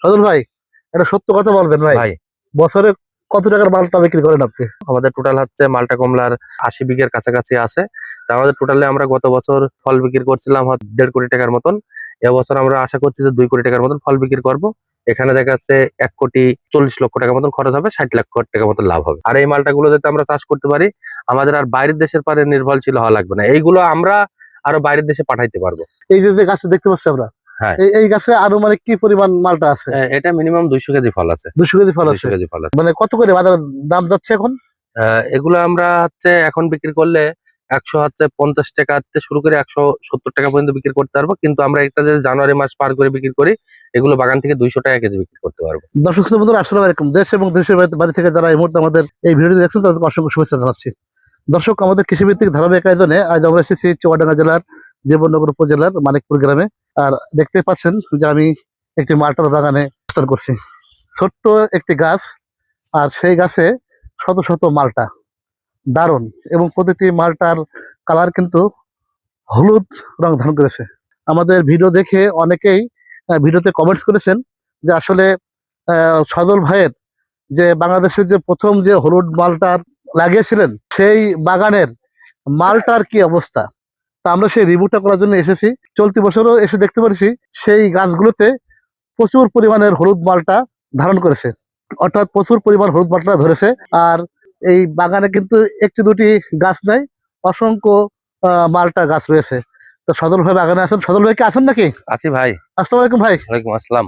সজল ভাই, এটা সত্য কথা বলবেন ভাই। ভাই বছরে কত টাকার মালটা বিক্রি করেন আপনি? আমাদের টোটাল হচ্ছে মালটা কমলার 80 বিঘের কাছাকাছি আছে। তা আমাদের টোটালে আমরা গত বছর ফল বিক্রি করছিলাম 1.5 কোটি টাকার মতন। এবছর আমরা আশা করছি যে 2 কোটি টাকার মতন ফল বিক্রি করব। এখানে দেখা যাচ্ছে 1,40,00,000 টাকা মতন খরচ হবে, 60 লাখ টাকা মতন লাভ হবে। আর এই মালটা গুলো যাতে আমরা চাষ করতে পারি, আমাদের আর বাইরের দেশের পারে নির্ভরশীল হওয়া লাগবে না। এইগুলো আমরা আরো বাইরের দেশে পাঠাইতে পারবো। এই যে যে গাছটা দেখতে পাচ্ছি আমরা, হ্যাঁ, এই গাছে আনুমানিক কি পরিমাণ মালটা আছে? এটা মিনিমাম 200 কেজি ফল আছে। 200 কেজি ফল 200 আছে। কেজি ফল আছে। মানে কত করে বাজারে দাম যাচ্ছে এখন? এগুলো আমরা হচ্ছে এখন বিক্রি করলে 150 টাকা থেকে শুরু করে 170 টাকা পর্যন্ত বিক্রি করতে পারবো, কিন্তু আমরা একটা যে জানুয়ারি মাস পার করে বিক্রি করি, এগুলো বাগান থেকে 200 টাকা কেজি বিক্রি করতে পারবো। দর্শক শ্রোতা বন্ধুরা, আসসালামু আলাইকুম। দেশ এবং দেশের বাড়ি থেকে যারা এই মুহূর্তে আমাদের এই ভিডিওটি দেখছেন তাদেরকে অসংখ্য শুভেচ্ছা জানাচ্ছি। দর্শক, আমাদের কৃষিভিত্তিক ধারাবাহিক আয়োজনে আজ আমরা এসেছি চুয়াডাঙ্গা জেলার জীবননগর উপজেলার মানিকপুর গ্রামে। আর দেখতে পাচ্ছেন যে আমি একটি মালটার বাগানে অবস্থান করছি। ছোট্ট একটি গাছ, আর সেই গাছে শত শত মালটা, দারুণ। এবং প্রতিটি মালটার কালার কিন্তু হলুদ রং ধারণ করেছে। আমাদের ভিডিও দেখে অনেকেই ভিডিওতে কমেন্টস করেছেন যে আসলে সজল ভাইয়ের যে বাংলাদেশের যে প্রথম যে হলুদ মালটার লাগিয়েছিলেন সেই বাগানের মালটার কি অবস্থা। তা আমরা সেই রিভিউটা করার জন্য এসেছি। চলতি বছরও এসে দেখতে পাচ্ছি সেই গাছগুলোতে প্রচুর পরিমাণের হলুদ মালটা ধারণ করেছে, অর্থাৎ প্রচুর পরিমাণ হলুদ মালটা ধরেছে। আর এই বাগানে কিন্তু একটি দুটি গাছ নাই, অসংখ্য মালটা গাছ রয়েছে। তো সজল ভাই বাগানে আছেন। সজল ভাই কি আছেন নাকি? আছি ভাই। আসসালামু আলাইকুম ভাই। ওয়ালাইকুম আসসালাম।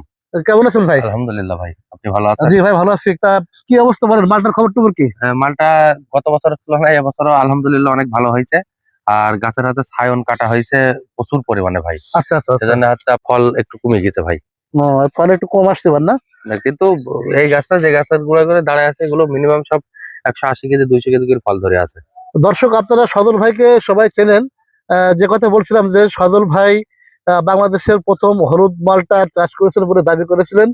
কেমন আছেন ভাই? আলহামদুলিল্লাহ ভাই, আপনি ভালো আছেন? জি ভাই, ভালো আছি। তা কি অবস্থা বলেন, মালটার খবর টবর কি? মালটা গত বছরের তুলনায় এবছরও আলহামদুলিল্লাহ অনেক ভালো হয়েছে। আর গাছের হাতে ছায়ন কাটা হয়েছে প্রচুর পরিমাণে ভাই। আচ্ছা আচ্ছা আচ্ছা। সেজন্য হচ্ছে ফল একটু কমে গেছে ভাই। ও, ফলে একটু কম আসতে পার না? কিন্তু এই গাছটা যে গাছের গুঁড়া করে দাঁড়ায় আছে, এগুলো মিনিমাম সব 180 কেজি 200 কেজি করে ফল ধরে আছে। দর্শক, আপনারা সজল ভাইকে সবাই চেনেন। যে কথা বলছিলাম যে সজল ভাই বাংলাদেশের প্রথম হলুদ মালটার চাষ করেছেন বলে দাবি করেছিলেন।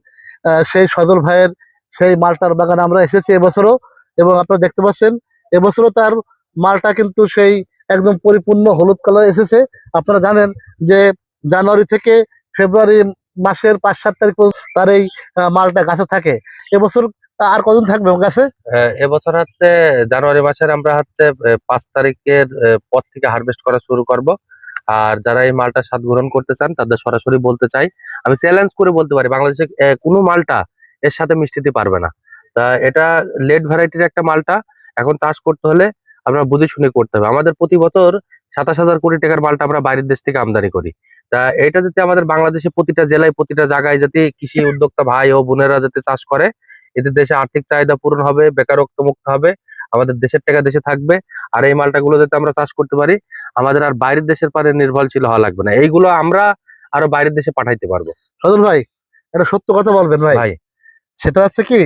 সেই সজল ভাইয়ের সেই মালটার বাগানে আমরা এসেছি এবছরও, এবং আপনারা দেখতে পাচ্ছেন এবছরও তার মালটা কিন্তু সেই একদম পরিপূর্ণ হলুদ কালার এসেছে। আপনারা জানেন যে জানুয়ারি থেকে ফেব্রুয়ারি মাসের 5-7 তারিখ পর্যন্ত তার এই মালটা গাছে থাকে। এবছর আর কতদিন থাকবে গাছে? এবছর হচ্ছে জানুয়ারি মাসের আমরা হচ্ছে 5 তারিখের পর থেকে হারভেস্ট করা শুরু করব। আর যারা এই মালটা স্বাদ গ্রহণ করতে চান তাদের সরাসরি বলতে চাই, আমি চ্যালেঞ্জ করে বলতে পারি বাংলাদেশে কোনো মালটা এর সাথে মিশতে পারবে না। তা এটা লেট ভ্যারাইটির একটা মালটা। এখন চাষ করতে হলে আমরা বুঝে শুনে করতে হবে। আমাদের প্রতি বছর 27,000 কোটি টাকার মালটা আমরা বাইরের দেশ থেকে আমদানি করি। তা এটা যাতে আমাদের বাংলাদেশে প্রতিটা জেলায় প্রতিটা জায়গায় যাতে কৃষি উদ্যোক্তা ভাই ও বোনেরা যাতে চাষ করে, এতে দেশে আর্থিক চাহিদা পূরণ হবে, বেকারত্ব মুক্ত হবে, আমাদের দেশের টাকা দেশে থাকবে। আর এই মালটা গুলো যাতে আমরা চাষ করতে পারি, আমাদের আর বাইরের দেশের পারে নির্ভরশীল হওয়া লাগবে না। এইগুলো আমরা আরো বাইরের দেশে পাঠাইতে পারবো। সজল ভাই, এটা সত্য কথা বলবেন ভাই। ভাই সেটা হচ্ছে কি,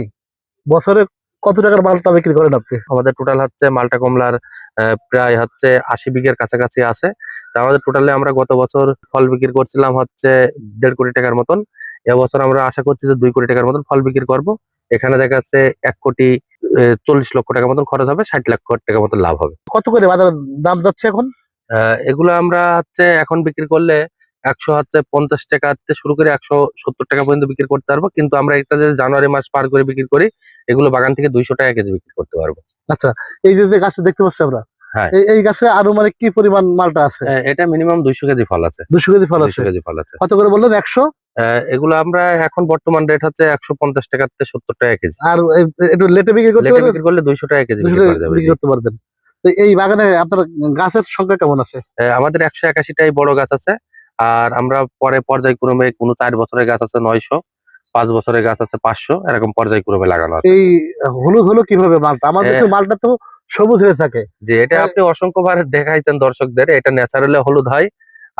বছরে কত টাকার মালটা বিক্রি করেন আপনি? আমাদের টোটাল হচ্ছে মালটা কমলার প্রায় হচ্ছে 80 বিঘের কাছাকাছি আছে। তা আমাদের টোটালে আমরা গত বছর ফল বিক্রি করছিলাম হচ্ছে 1.5 কোটি টাকার মতন। এবছর আমরা আশা করছি যে 2 কোটি টাকার মতন ফল বিক্রি করব। এখানে দেখা যাচ্ছে 1,40,00,000 টাকা মতন খরচ হবে, 60 লাখ টাকা মতন লাভ হবে। কত করে বাজারে দাম যাচ্ছে এখন? এগুলো আমরা হচ্ছে এখন বিক্রি করলে 150 টাকা থেকে শুরু করে 170 টাকা পর্যন্ত বিক্রি করতে পারবো, কিন্তু আমরা একটা যে জানুয়ারি মাস পার করে বিক্রি করি, এগুলো বাগান থেকে 200 টাকা কেজি বিক্রি করতে পারবো। আচ্ছা, এই যে যে গাছটা দেখতে পাচ্ছি আমরা, হ্যাঁ, এই গাছে আনুমানিক কি পরিমাণ মালটা আছে? এটা মিনিমাম 200 কেজি ফল আছে। 200 কেজি ফল 200 আছে। কেজি ফল আছে। কত করে বললেন? 100? এগুলো আমরা এখন বর্তমান রেট হচ্ছে 150 টাকা থেকে 70 টাকা কেজি। আর একটু লেটে বিক্রি করতে লেটে পারবেন? বিক্রি করলে 200 টাকা কেজি 200 বিক্রি করা যাবে। বিক্রি জি। করতে পারবেন। তো এই বাগানে আপনার গাছের সংখ্যা কেমন আছে? আমাদের 181টাই বড় গাছ আছে। আর আমরা পরে পর্যায়ক্রমে কোনো 4 বছরের গাছ আছে 900, 5 বছরের গাছ আছে 500, এরকম পর্যায়ক্রমে লাগানো আছে। এই হলুদ হলো কিভাবে মালটা? আমার এ, দেশের মালটা তো সবুজ হয়ে থাকে। যে এটা আপনি অসংখ্যবার দেখাইছেন দর্শকদের, এটা ন্যাচারালি হলুদ হয়।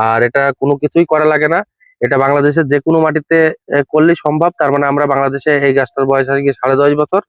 আর এটা কোনো কিছুই করা লাগে না। এটা বাংলাদেশের যে কোনো মাটিতে করলেই সম্ভব। তার মানে আমরা বাংলাদেশে এই গাছটার বয়স হয়ে গিয়ে 10.5 বছর।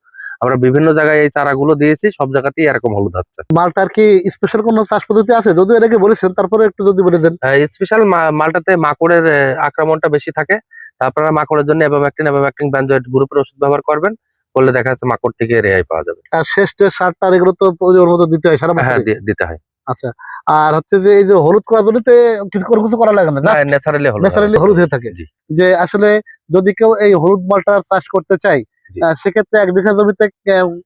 আমরা বিভিন্ন জায়গায় এই চারাগুলো দিয়েছি, সব জায়গাতেই এরকম হলুদ হচ্ছে। মালটার কি স্পেশাল কোনো চাষ পদ্ধতি আছে? যদিও এটাকে বলেছেন, তারপরে একটু যদি বলে দেন। স্পেশাল মালটাতে মাকড়ের আক্রমণটা বেশি থাকে। তা আপনারা মাকড়ের জন্য এভারমেকটিন বেনজয়েড গ্রুপের ওষুধ ব্যবহার করবেন, করলে দেখা যাচ্ছে মাকড় থেকে রেহাই পাওয়া যাবে। আর শেষ টেস্ট সারটার এগুলো তো পরিমাণ মতো দিতে হয় সারা হ্যাঁ, বছর। দিতে হয়। আচ্ছা, আর হচ্ছে যে এই যে হলুদ করার জন্যতে কিছু করা লাগে না, না ন্যাচারালি হলুদ ন্যাচারালি হলুদ হয়ে থাকে। জি যে আসলে যদি কেউ এই হলুদ মালটা চাষ করতে চায়, জি। সেক্ষেত্রে 1 বিঘা জমিতে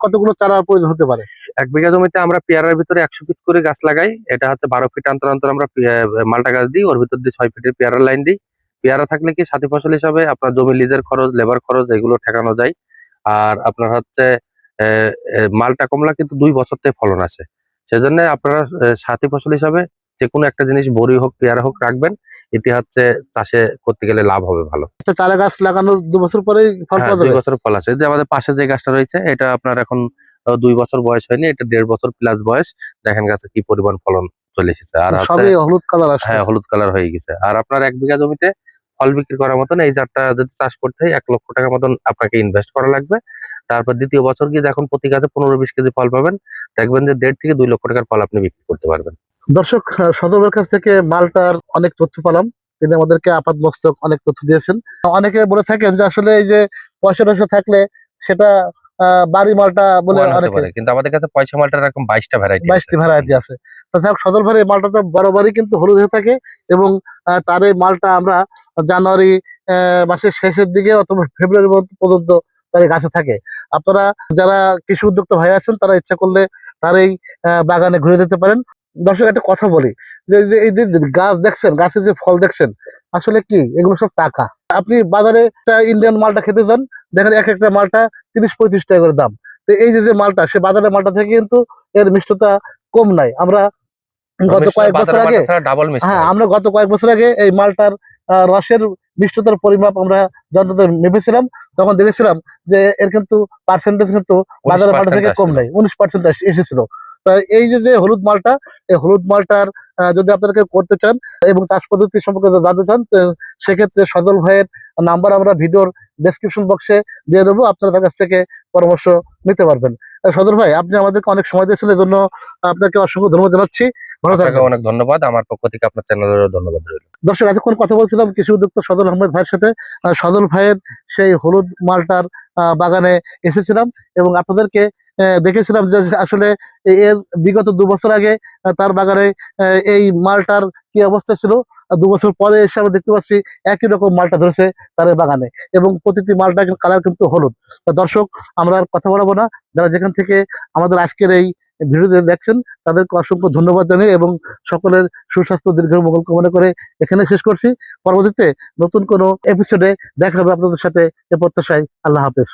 কতগুলো চারা প্রয়োজন হতে পারে? 1 বিঘা জমিতে আমরা পেয়ারার ভিতরে 100 পিস করে গাছ লাগাই। এটা হচ্ছে 12 ফিট অন্তর অন্তর আমরা মালটা গাছ দিই, ওর ভিতর দিয়ে 6 ফিটের পেয়ারার লাইন দিই। পেয়ারা থাকলে কি সাথী ফসল হিসাবে আপনার জমি লিজের খরচ, লেবার খরচ এগুলো ঠেকানো যায়। আর আপনার হচ্ছে মালটা কমলা কিন্তু 2 বছর থেকে ফলন আসে। সেজন্য আপনারা সাথী ফসল হিসাবে যে কোনো একটা জিনিস বড়ি হোক পেয়ারা হোক রাখবেন। এটি হচ্ছে চাষে করতে গেলে লাভ হবে ভালো। একটা চারা গাছ লাগানোর 2 বছর পরেই ফল হ্যাঁ, পাওয়া 2 যাবে? বছর ফল আসে। এই যে আমাদের পাশে যে গাছটা রয়েছে এটা আপনার এখন 2 বছর বয়স হয়নি, এটা 1.5 বছর প্লাস বয়স। দেখেন গাছে কি পরিমাণ ফলন চলে এসেছে। আর হচ্ছে সবই হলুদ কালার আসছে। হ্যাঁ, হলুদ কালার হয়ে গেছে। আর আপনার 1 বিঘা জমিতে ফল বিক্রি করার মতন এই জাতটা যদি চাষ করতে হয় 1 লক্ষ টাকা মতন আপনাকে ইনভেস্ট করা লাগবে। তারপর দ্বিতীয় বছর গিয়ে যখন প্রতি গাছে 15-20 কেজি ফল পাবেন, দেখবেন যে 1.5 থেকে 2 লক্ষ টাকার ফল আপনি বিক্রি করতে পারবেন। দর্শক, সদরের কাছ থেকে মালটার অনেক তথ্য পেলাম। তিনি আমাদেরকে আপাত মস্তক অনেক তথ্য দিয়েছেন। অনেকে বলে থাকেন যে আসলে এই যে পয়সা টয়সা থাকলে সেটা বাড়ি মালটা বলে ওয়ান হতে অনেকে পারে। কিন্তু আমাদের কাছে পয়সা মালটার এরকম 22টা ভ্যারাইটি 22টি ভ্যারাইটি আছে। তাছাড়া সদর ভাইয়ের এই মালটা তো বরাবরই কিন্তু হলুদ হয়ে থাকে, এবং তার এই মালটা আমরা জানুয়ারি মাসের শেষের দিকে অথবা ফেব্রুয়ারি পর্যন্ত তার এই গাছে থাকে। আপনারা যারা কৃষি উদ্যোক্তা ভাই আছেন তারা ইচ্ছা করলে তার এই বাগানে ঘুরে যেতে পারেন। দর্শক, একটা কথা বলি, যে এই যে গাছ দেখছেন, গাছে যে ফল দেখছেন, আসলে কি এগুলো সব টাকা। আপনি বাজারে একটা ইন্ডিয়ান মালটা খেতে যান, দেখেন এক একটা মালটা 30-35 টাকা করে দাম। তো এই যে মালটা, সে বাজারের মালটা থেকে কিন্তু এর মিষ্টতা কম নাই। আমরা গত কয়েক বছর আগে ডাবল মিষ্টি হ্যাঁ হয়। আমরা গত কয়েক বছর আগে এই মালটার রসের মিষ্টতার পরিমাপ আমরা যন্ত্রতে মেপেছিলাম, তখন দেখেছিলাম যে এর কিন্তু পার্সেন্টেজ কিন্তু বাজারের মালটা 19% থেকে কম আসছিল। নাই, 19% এসেছিল। তা এই যে হলুদ মালটা, এই হলুদ মালটার যদি আপনারা কেউ করতে চান এবং চাষ পদ্ধতি সম্পর্কে যদি জানতে চান, তো সেক্ষেত্রে সজল ভাইয়ের নাম্বার আমরা ভিডিওর ডেসক্রিপশন বক্সে দিয়ে দেবো, আপনারা তার কাছ থেকে পরামর্শ নিতে পারবেন। সজল ভাই, আপনি আমাদেরকে অনেক সময় দিয়েছেন, এই জন্য আপনাকে অসংখ্য ধন্যবাদ জানাচ্ছি। ভালো আপনাকে থাকবেন। অনেক ধন্যবাদ। আমার পক্ষ থেকে আপনার চ্যানেলেরও ধন্যবাদ রইল। দর্শক, এতক্ষণ কথা বলছিলাম কৃষি উদ্যোক্তা সজল আহমেদ ভাইয়ের সাথে। সজল ভাইয়ের সেই হলুদ মালটার বাগানে এসেছিলাম এবং আপনাদেরকে দেখেছিলাম যে আসলে এর বিগত 2 বছর আগে তার বাগানে এই মালটার কি অবস্থা ছিল। 2 বছর পরে এসে আমরা দেখতে পাচ্ছি একই রকম মালটা ধরেছে তার এই বাগানে, এবং প্রতিটি মালটার কালার কিন্তু হলুদ। তা দর্শক, আমরা আর কথা বলবো না। যারা যেখান থেকে আমাদের আজকের এই ভিডিও দেখছেন তাদেরকে অসংখ্য ধন্যবাদ জানিয়ে এবং সকলের সুস্বাস্থ্য দীর্ঘ মঙ্গল কামনা করে এখানে শেষ করছি। পরবর্তীতে নতুন কোনো এপিসোডে দেখা হবে আপনাদের সাথে। এ প্রত্যাশায়, আল্লাহ হাফেজ।